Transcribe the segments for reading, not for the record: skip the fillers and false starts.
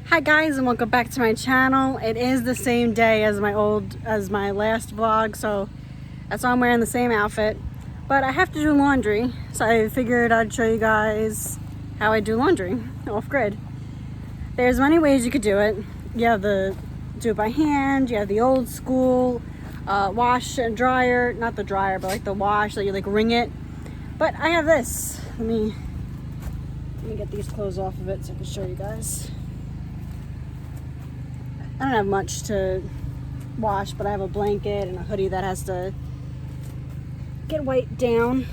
Hi guys, and welcome back to my channel. It is the same day as my last vlog, so that's why I'm wearing the same outfit. But I have to do laundry, so I figured I'd show you guys how I do laundry off grid. There's many ways you could do it. You have the do it by hand, you have the old school wash and dryer, not the dryer, but like the wash that you like wring it. But I have this. Let me get these clothes off of it so I can show you guys. I don't have much to wash, but I have a blanket and a hoodie that has to get wiped down.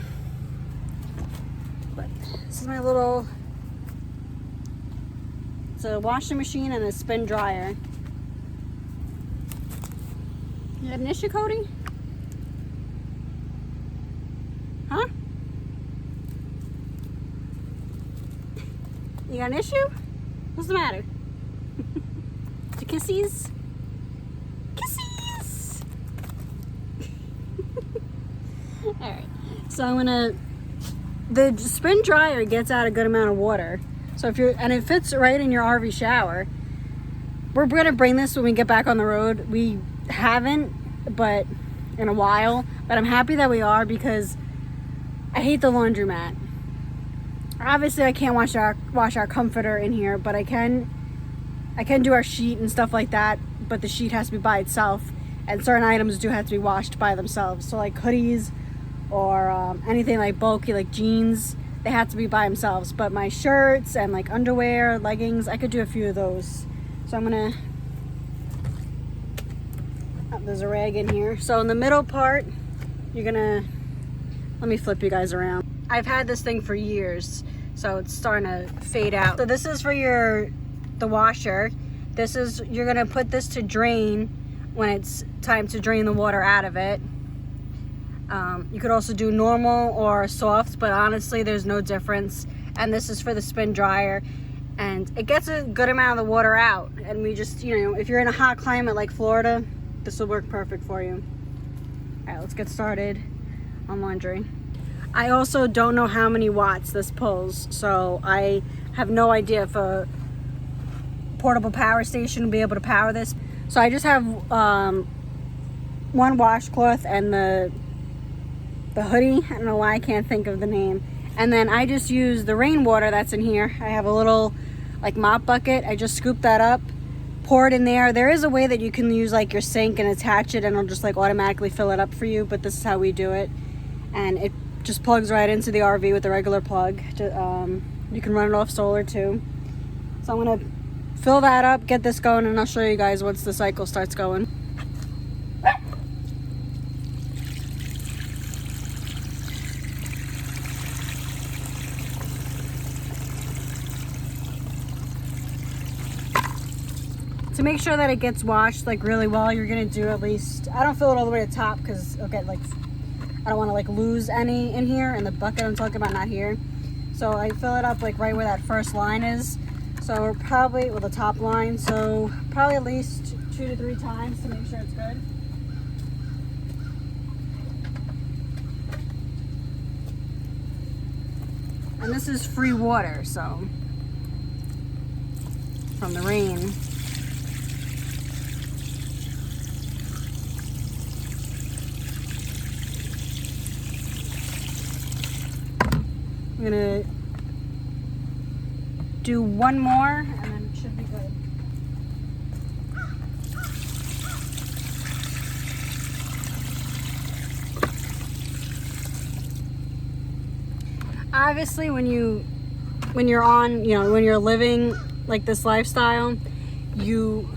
But this is my little, it's a washing machine and a spin dryer. You had an issue, Cody? Huh? You got an issue? What's the matter? Kissies? Kissies! Alright, so I'm gonna, the spin dryer gets out a good amount of water. So if you're, and it fits right in your RV shower. We're gonna bring this when we get back on the road. We haven't, but in a while, but I'm happy that we are because I hate the laundromat. Obviously I can't wash our comforter in here, but I can do our sheet and stuff like that, but the sheet has to be by itself, and certain items do have to be washed by themselves. So like hoodies or anything like bulky like jeans, they have to be by themselves. But my shirts and like underwear, leggings, I could do a few of those. So I'm gonna, there's a rag in here. So in the middle part, you're gonna, let me flip you guys around. I've had this thing for years, so it's starting to fade out. So this is for the washer. This is, you're gonna put this to drain when it's time to drain the water out of it. You could also do normal or soft, but honestly there's no difference. And this is for the spin dryer, and it gets a good amount of the water out. And we just, you know, if you're in a hot climate like Florida, this will work perfect for you. All right, let's get started on laundry. I also don't know how many watts this pulls, so I have no idea if a portable power station will be able to power this. So I just have one washcloth and the hoodie. I don't know why I can't think of the name. And then I just use the rainwater that's in here. I have a little like mop bucket. I just scoop that up, pour it in there. There is a way that you can use like your sink and attach it and it'll just like automatically fill it up for you, but this is how we do it. And it just plugs right into the RV with a regular plug. You can run it off solar too. So I'm gonna fill that up, get this going, and I'll show you guys once the cycle starts going. To make sure that it gets washed like really well, you're gonna do at least, I don't fill it all the way to the top because it'll get like, I don't want to like lose any in here, in the bucket I'm talking about, not here. So I fill it up like right where that first line is. So we're probably, well, the top line, so probably at least 2 to 3 times to make sure it's good. And this is free water, so from the rain. I'm gonna do one more and then it should be good. Obviously when you're on, you know, when you're living like this lifestyle, you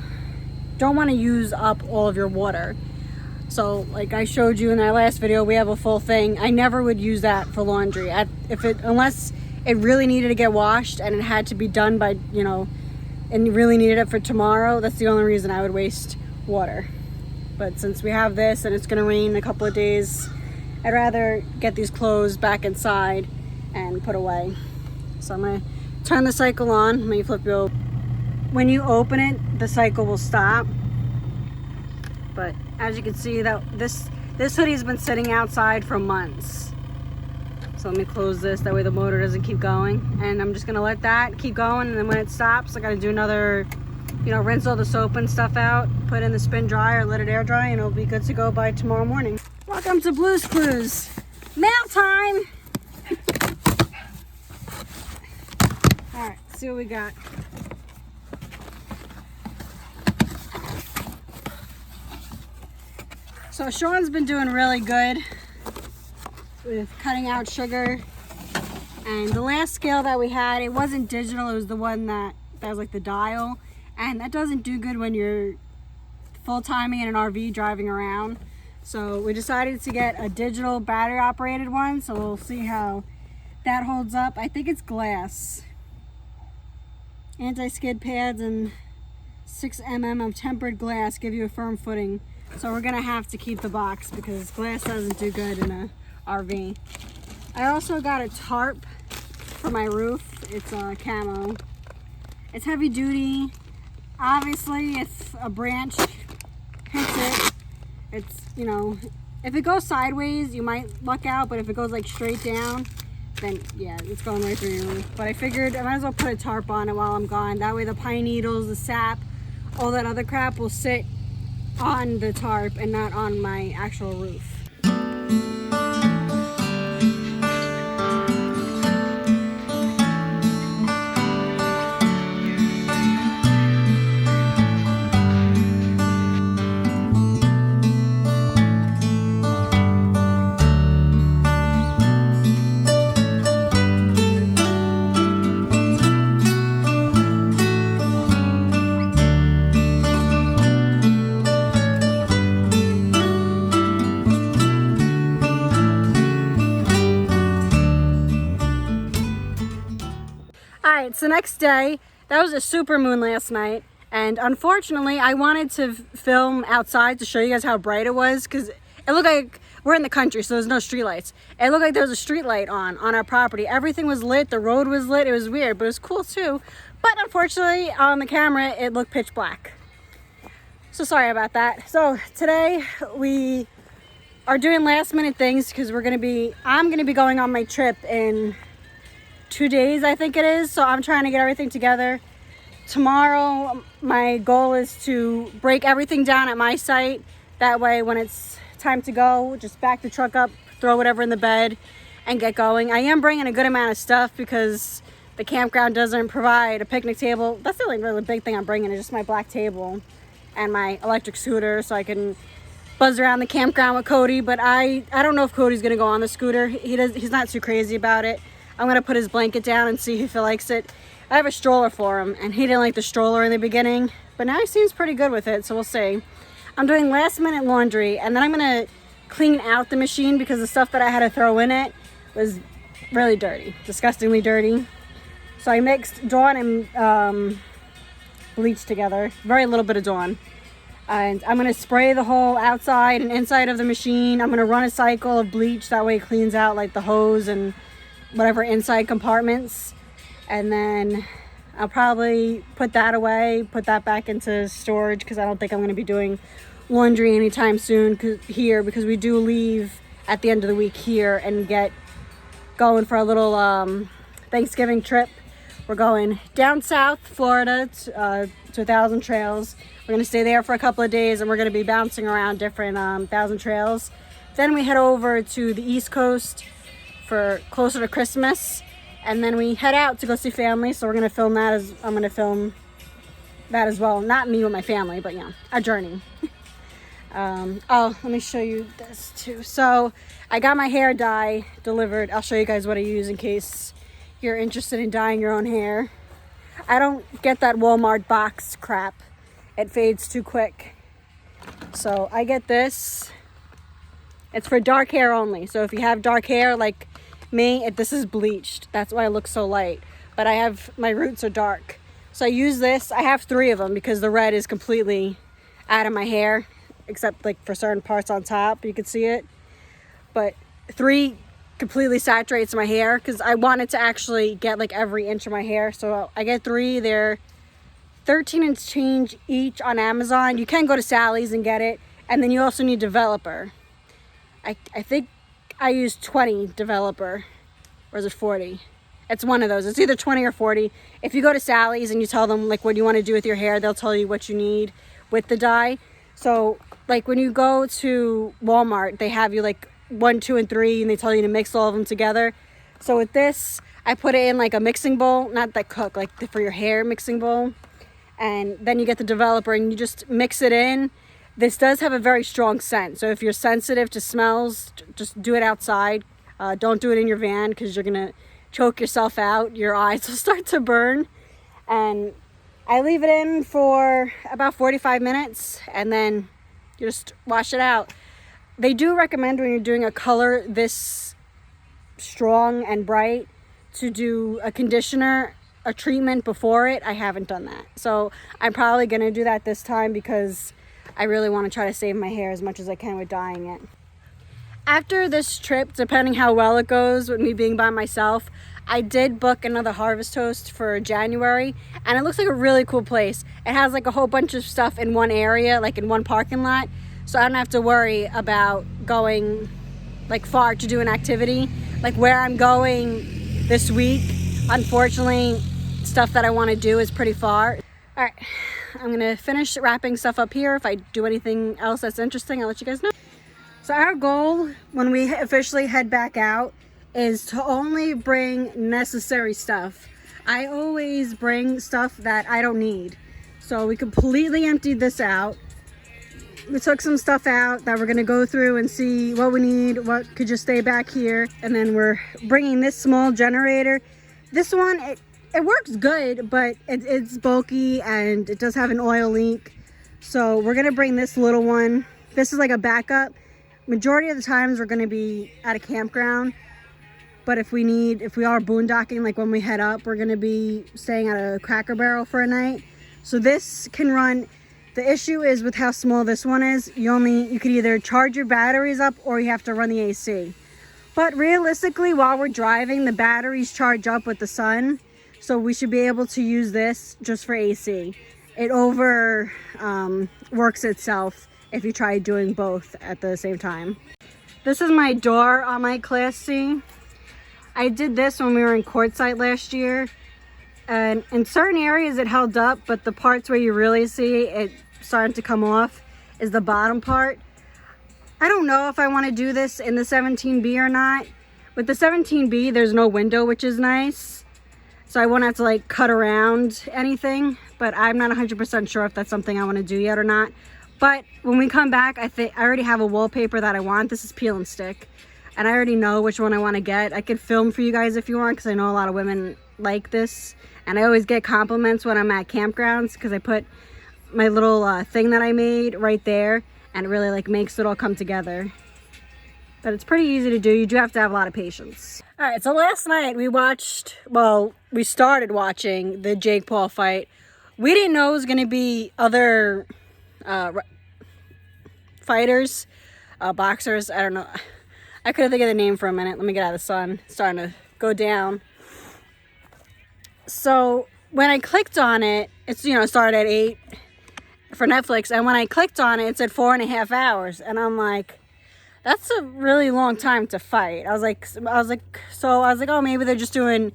don't want to use up all of your water. So like I showed you in our last video, we have a full thing. I never would use that for laundry. Unless it really needed to get washed and it had to be done by, you know, and you really needed it for tomorrow, that's the only reason I would waste water. But since we have this and it's gonna rain in a couple of days, I'd rather get these clothes back inside and put away. So I'm gonna turn the cycle on. Let me flip you over. When you open it, the cycle will stop. But as you can see, that this hoodie's been sitting outside for months. So let me close this, that way the motor doesn't keep going. And I'm just gonna let that keep going, and then when it stops, I gotta do another you know, rinse all the soap and stuff out, put in the spin dryer, let it air dry, and it'll be good to go by tomorrow morning. Welcome to Blue's Clues. Mail time! Alright, see what we got. So Sean's been doing really good with cutting out sugar. And the last scale that we had, it wasn't digital, it was the one that was like the dial. And that doesn't do good when you're full-timing in an RV driving around. So we decided to get a digital battery operated one. So we'll see how that holds up. I think it's glass. Anti-skid pads and 6 mm of tempered glass give you a firm footing. So we're gonna have to keep the box because glass doesn't do good in a RV. I also got a tarp for my roof. It's camo. It's heavy duty. Obviously, if a branch hits it, it's, you know, if it goes sideways, you might luck out, but if it goes like straight down, then yeah, it's going right through your roof. But I figured I might as well put a tarp on it while I'm gone. That way the pine needles, the sap, all that other crap will sit on the tarp and not on my actual roof. Alright, it's the next day. That was a super moon last night, and unfortunately I wanted to film outside to show you guys how bright it was, because it looked like we're in the country, so there's no street lights. It looked like there was a street light on our property. Everything was lit, the road was lit. It was weird, but it was cool too. But unfortunately on the camera it looked pitch black. So sorry about that. So today we are doing last minute things because I'm gonna be going on my trip in 2 days, I think it is. So I'm trying to get everything together. Tomorrow, my goal is to break everything down at my site. That way, when it's time to go, just back the truck up, throw whatever in the bed, and get going. I am bringing a good amount of stuff because the campground doesn't provide a picnic table. That's the only really big thing I'm bringing is just my black table and my electric scooter so I can buzz around the campground with Cody. But I don't know if Cody's gonna go on the scooter. He's not too crazy about it. I'm gonna put his blanket down and see if he likes it. I have a stroller for him, and he didn't like the stroller in the beginning, but now he seems pretty good with it, so we'll see. I'm doing last minute laundry, and then I'm gonna clean out the machine because the stuff that I had to throw in it was really dirty, disgustingly dirty. So I mixed Dawn and bleach together, very little bit of Dawn. And I'm gonna spray the whole outside and inside of the machine. I'm gonna run a cycle of bleach, that way it cleans out like the hose and whatever inside compartments, and then I'll probably put that away, put that back into storage because I don't think I'm going to be doing laundry anytime soon because we do leave at the end of the week here and get going for a little Thanksgiving trip. We're going down south Florida to 1,000 Trails. We're going to stay there for a couple of days, and we're going to be bouncing around different 1,000 Trails. Then we head over to the East Coast for closer to Christmas, and then we head out to go see family. So we're gonna film that I'm gonna film that as well. Not me with my family, but yeah, a journey. Oh, let me show you this too. So I got my hair dye delivered. I'll show you guys what I use in case you're interested in dyeing your own hair. I don't get that Walmart box crap. It fades too quick. So I get this. It's for dark hair only. So if you have dark hair like me, this is bleached. That's why I look so light. But my roots are dark. So I use this. I have 3 of them because the red is completely out of my hair, except like for certain parts on top, you can see it. But 3 completely saturates my hair because I wanted to actually get like every inch of my hair. So I get 3. They're 13 and change each on Amazon. You can go to Sally's and get it. And then you also need developer. I think I used 20 developer, or is it 40? It's one of those. It's either 20 or 40. If you go to Sally's and you tell them like what you want to do with your hair, they'll tell you what you need with the dye. So like when you go to Walmart, they have you like 1, 2, and 3, and they tell you to mix all of them together. So with this, I put it in like a mixing bowl, not that cook, like for your hair mixing bowl. And then you get the developer and you just mix it in. This does have a very strong scent. So if you're sensitive to smells, just do it outside. Don't do it in your van because you're going to choke yourself out. Your eyes will start to burn. And I leave it in for about 45 minutes and then you just wash it out. They do recommend when you're doing a color this strong and bright to do a conditioner, a treatment before it. I haven't done that. So I'm probably going to do that this time because I really want to try to save my hair as much as I can with dyeing it. After this trip, depending how well it goes with me being by myself, I did book another Harvest Toast for January, and it looks like a really cool place. It has like a whole bunch of stuff in one area, like in one parking lot, so I don't have to worry about going like far to do an activity. Like where I'm going this week, unfortunately, stuff that I want to do is pretty far. All right, I'm gonna finish wrapping stuff up here. If I do anything else that's interesting, I'll let you guys know. So our goal when we officially head back out is to only bring necessary stuff. I always bring stuff that I don't need. So we completely emptied this out. We took some stuff out that we're gonna go through and see what we need, what could just stay back here. And then we're bringing this small generator. This one, it works good, but it's bulky and it does have an oil leak. So we're gonna bring this little one. This is like a backup. Majority of the times we're gonna be at a campground, but if we are boondocking, like when we head up, we're gonna be staying at a Cracker Barrel for a night. So this can run. The issue is with how small this one is, you could either charge your batteries up or you have to run the AC. But realistically, while we're driving, the batteries charge up with the sun. So we should be able to use this just for AC. It works itself if you try doing both at the same time. This is my door on my Class C. I did this when we were in Quartzsite last year. And in certain areas it held up, but the parts where you really see it starting to come off is the bottom part. I don't know if I want to do this in the 17B or not. With the 17B, there's no window, which is nice. So I won't have to like cut around anything, but I'm not 100% sure if that's something I want to do yet or not. But when we come back, I already have a wallpaper that I want. This is Peel and Stick. And I already know which one I want to get. I could film for you guys if you want, because I know a lot of women like this. And I always get compliments when I'm at campgrounds because I put my little thing that I made right there, and it really like makes it all come together. But it's pretty easy to do. You do have to have a lot of patience. All right, so last night we started watching the Jake Paul fight. We didn't know it was going to be other fighters, boxers. I don't know. I couldn't think of the name for a minute. Let me get out of the sun. It's starting to go down. So when I clicked on it, it's, started at 8 for Netflix. And when I clicked on it, it said 4.5 hours. And I'm like, that's a really long time to fight. I was like, oh, maybe they're just doing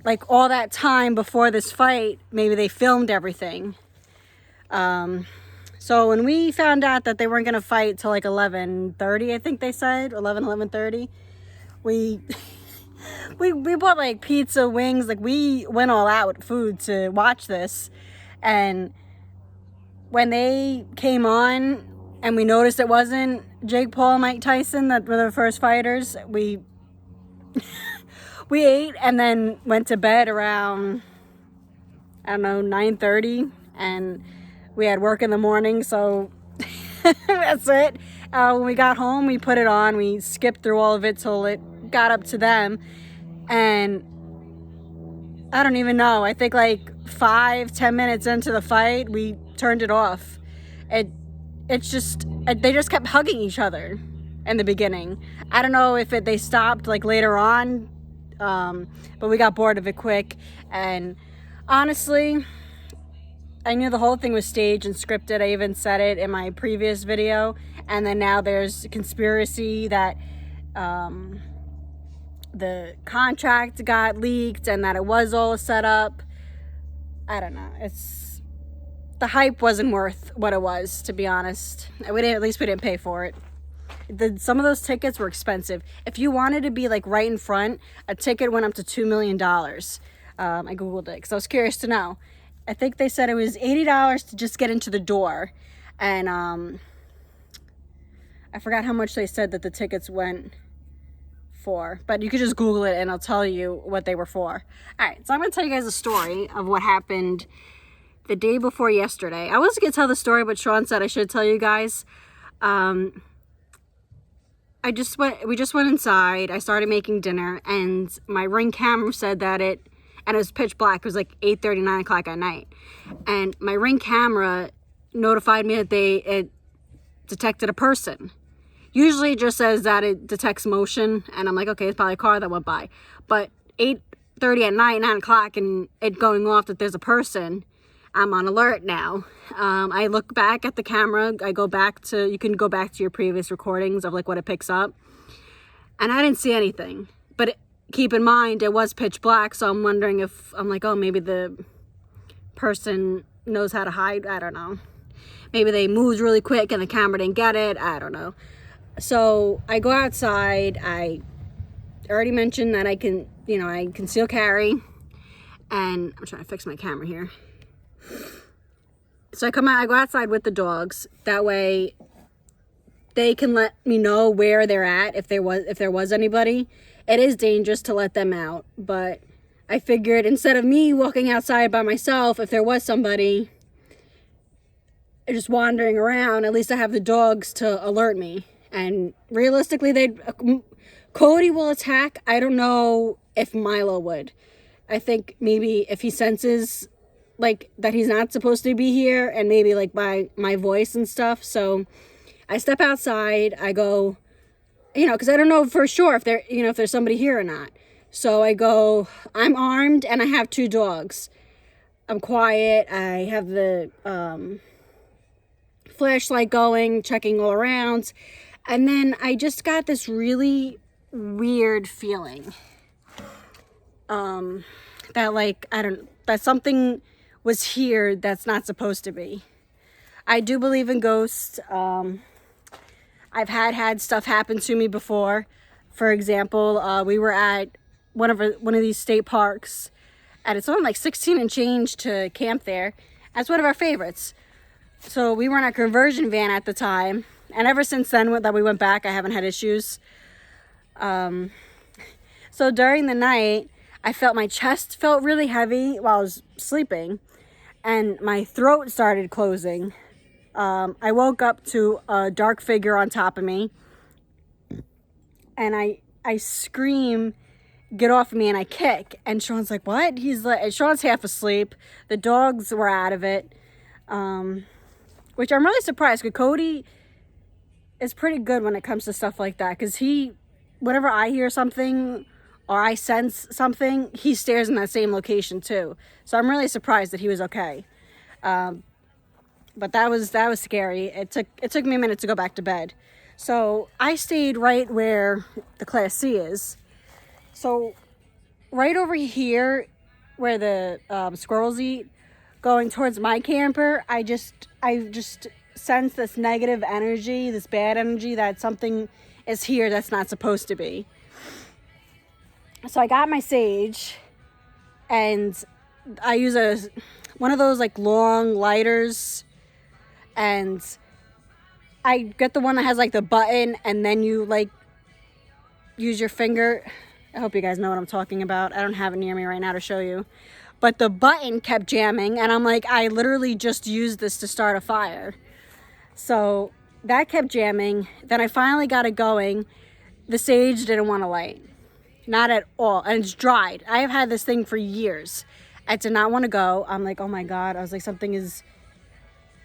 like all that time before this fight. Maybe they filmed everything. So when we found out that they weren't going to fight till like 11:30, I think they said 11:30, we bought like pizza, wings, like we went all out with food to watch this. And when they came on and we noticed it wasn't Jake Paul and Mike Tyson that were the first fighters, we ate and then went to bed around, I don't know, 9:30, and we had work in the morning, so that's it. When we got home, we put it on. We skipped through all of it till it got up to them. And I don't even know. I think like 5-10 minutes into the fight, we turned it off. They just kept hugging each other in the beginning. I don't know if they stopped like later on, but we got bored of it quick. And honestly, I knew the whole thing was staged and scripted. I even said it in my previous video. And then now there's conspiracy that the contract got leaked and that it was all set up. I don't know. The hype wasn't worth what it was, to be honest. At least we didn't pay for it. Some of those tickets were expensive. If you wanted to be like right in front, a ticket went up to $2 million. I Googled it because I was curious to know. I think they said it was $80 to just get into the door. And I forgot how much they said that the tickets went for. But you could just Google it and I'll tell you what they were for. Alright, so I'm going to tell you guys a story of what happened the day before yesterday. I was going to tell the story, but Sean said I should tell you guys. We just went inside. I started making dinner, and my Ring camera said that it was pitch black. It was like 8:30, 9 o'clock at night. And my Ring camera notified me that it detected a person. Usually it just says that it detects motion, and I'm like, okay, it's probably a car that went by. But 8:30 at night, 9 o'clock, and it going off that there's a person, I'm on alert now. I look back at the camera. You can go back to your previous recordings of like what it picks up. And I didn't see anything. But keep in mind, it was pitch black. So I'm wondering I'm like, oh, maybe the person knows how to hide. I don't know. Maybe they moved really quick and the camera didn't get it. I don't know. So I go outside. I already mentioned that I conceal carry. And I'm trying to fix my camera here. So I go outside with the dogs. That way they can let me know where they're at if there was anybody. It is dangerous to let them out, but I figured instead of me walking outside by myself, if there was somebody just wandering around, at least I have the dogs to alert me. And realistically, Cody will attack. I don't know if Milo would. I think maybe if he senses like that he's not supposed to be here, and maybe like by my voice and stuff. So I step outside. I go, because I don't know for sure if there's somebody here or not. So I go, I'm armed and I have 2 dogs. I'm quiet. I have the flashlight going, checking all around. And then I just got this really weird feeling that something was here that's not supposed to be. I do believe in ghosts. I've had stuff happen to me before. For example, we were at one of these state parks, and it's only like 16 and change to camp there. That's one of our favorites. So we were in a conversion van at the time, and ever since then that we went back, I haven't had issues. So during the night, my chest felt really heavy while I was sleeping, and my throat started closing. I woke up to a dark figure on top of me, and I scream, "Get off of me," and I kick. And Sean's like, "What?" Sean's half asleep. The dogs were out of it, which I'm really surprised, because Cody is pretty good when it comes to stuff like that, because whenever I hear something or I sense something, he stares in that same location too. So I'm really surprised that he was okay. But that was scary. It took me a minute to go back to bed. So I stayed right where the Class C is. So right over here where the squirrels eat, going towards my camper, I just sense this negative energy, this bad energy, that something is here that's not supposed to be. So I got my sage, and I use one of those like long lighters, and I get the one that has like the button, and then you like use your finger. I hope you guys know what I'm talking about. I don't have it near me right now to show you, but the button kept jamming, and I'm like, I literally just used this to start a fire. So that kept jamming. Then I finally got it going. The sage didn't want to light. Not at all. And it's dried. I have had this thing for years. I did not want to go. I'm like, oh my God. I was like, something is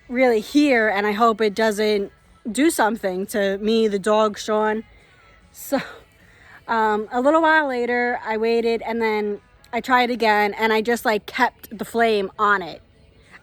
really here, and I hope it doesn't do something to me, the dog, Sean. So a little while later, I waited, and then I tried again, and I just like kept the flame on it.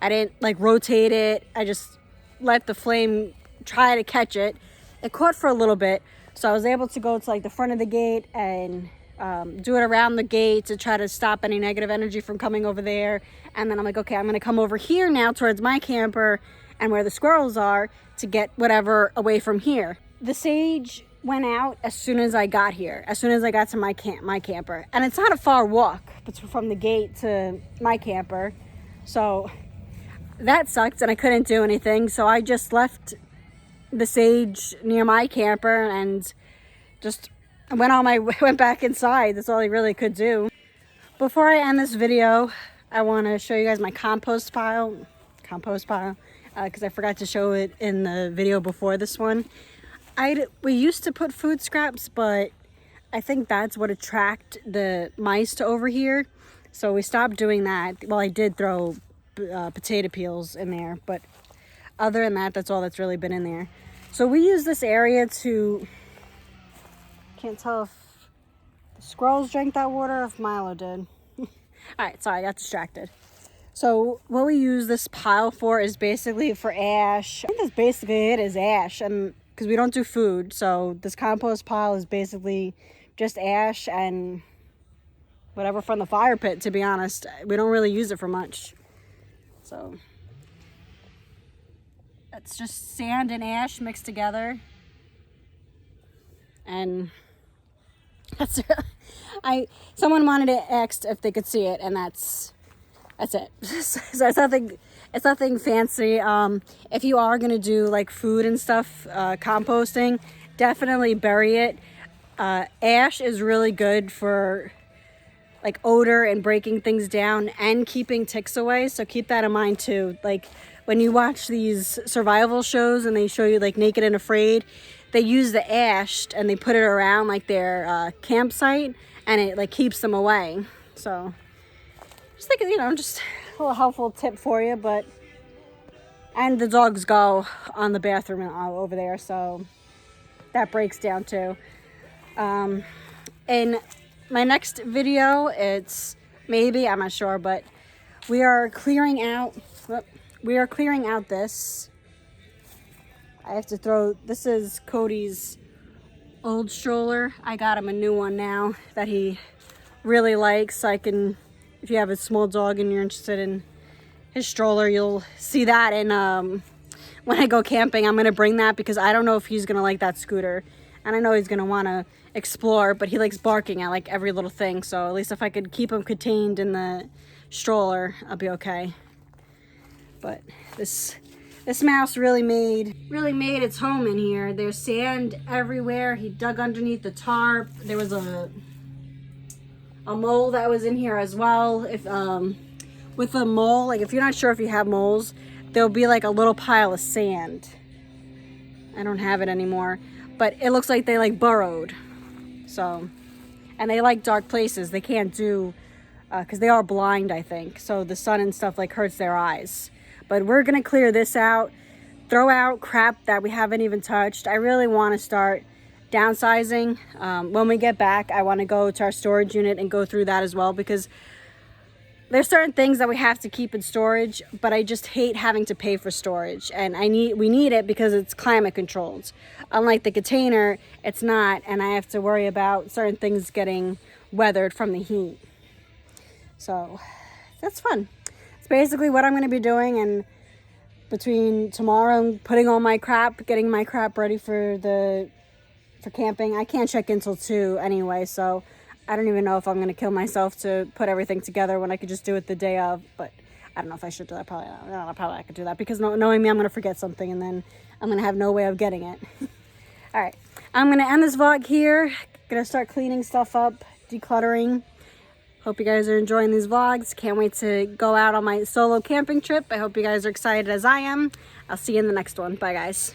I didn't like rotate it. I just let the flame try to catch it. It caught for a little bit. So I was able to go to like the front of the gate and do it around the gate to try to stop any negative energy from coming over there. And then I'm like, okay, I'm going to come over here now towards my camper and where the squirrels are to get whatever away from here. The sage went out as soon as I got here, as soon as I got to my camper. And it's not a far walk from the gate to my camper. So that sucked and I couldn't do anything. So I just left the sage near my camper and just went back inside. That's all I really could do. Before I end this video, I want to show you guys my compost pile, because I forgot to show it in the video before this one. We used to put food scraps, but I think that's what attracted the mice to over here. So we stopped doing that. Well, I did throw potato peels in there, but other than that, that's all that's really been in there. So we use this area to, can't tell if the squirrels drank that water or if Milo did. All right, sorry, I got distracted. So what we use this pile for is basically for ash. I think that's basically it, is ash, and because we don't do food, so this compost pile is basically just ash and whatever from the fire pit, to be honest. We don't really use it for much. So it's just sand and ash mixed together. And that's someone wanted to ask if they could see it, and that's it. So it's nothing fancy. If you are gonna do like food and stuff, composting, definitely bury it. Ash is really good for like odor and breaking things down and keeping ticks away. So keep that in mind too. Like when you watch these survival shows and they show you like Naked and Afraid, they use the ash and they put it around like their campsite, and it like keeps them away. So just think, just a little helpful tip for you. And the dogs go on the bathroom over there, so that breaks down too. In my next video, I'm not sure, but we are clearing out this. I have to throw, this is Cody's old stroller. I got him a new one now that he really likes. So if you have a small dog and you're interested in his stroller, you'll see that. And when I go camping, I'm going to bring that because I don't know if he's going to like that scooter. And I know he's going to want to explore, but he likes barking at like every little thing. So at least if I could keep him contained in the stroller, I'll be okay. But this mouse really made its home in here. There's sand everywhere. He dug underneath the tarp. There was a mole that was in here as well. With a mole, like if you're not sure if you have moles, there'll be like a little pile of sand. I don't have it anymore, but it looks like they like burrowed. So, and they like dark places. They can't do, because they are blind, I think. So the sun and stuff like hurts their eyes. But we're gonna clear this out, throw out crap that we haven't even touched. I really want to start downsizing. When we get back, I want to go to our storage unit and go through that as well, because there's certain things that we have to keep in storage, but I just hate having to pay for storage, and we need it because it's climate controlled. Unlike the container, it's not, and I have to worry about certain things getting weathered from the heat. So that's fun. It's basically what I'm going to be doing, and between tomorrow and putting all my crap, getting my crap ready for camping. I can't check in till 2 anyway, so I don't even know if I'm going to kill myself to put everything together when I could just do it the day of. But I don't know if I should do that. Probably I could do that, because knowing me, I'm going to forget something and then I'm going to have no way of getting it. All right, I'm going to end this vlog here. Going to start cleaning stuff up, decluttering. Hope you guys are enjoying these vlogs. Can't wait to go out on my solo camping trip. I hope you guys are excited as I am. I'll see you in the next one. Bye, guys.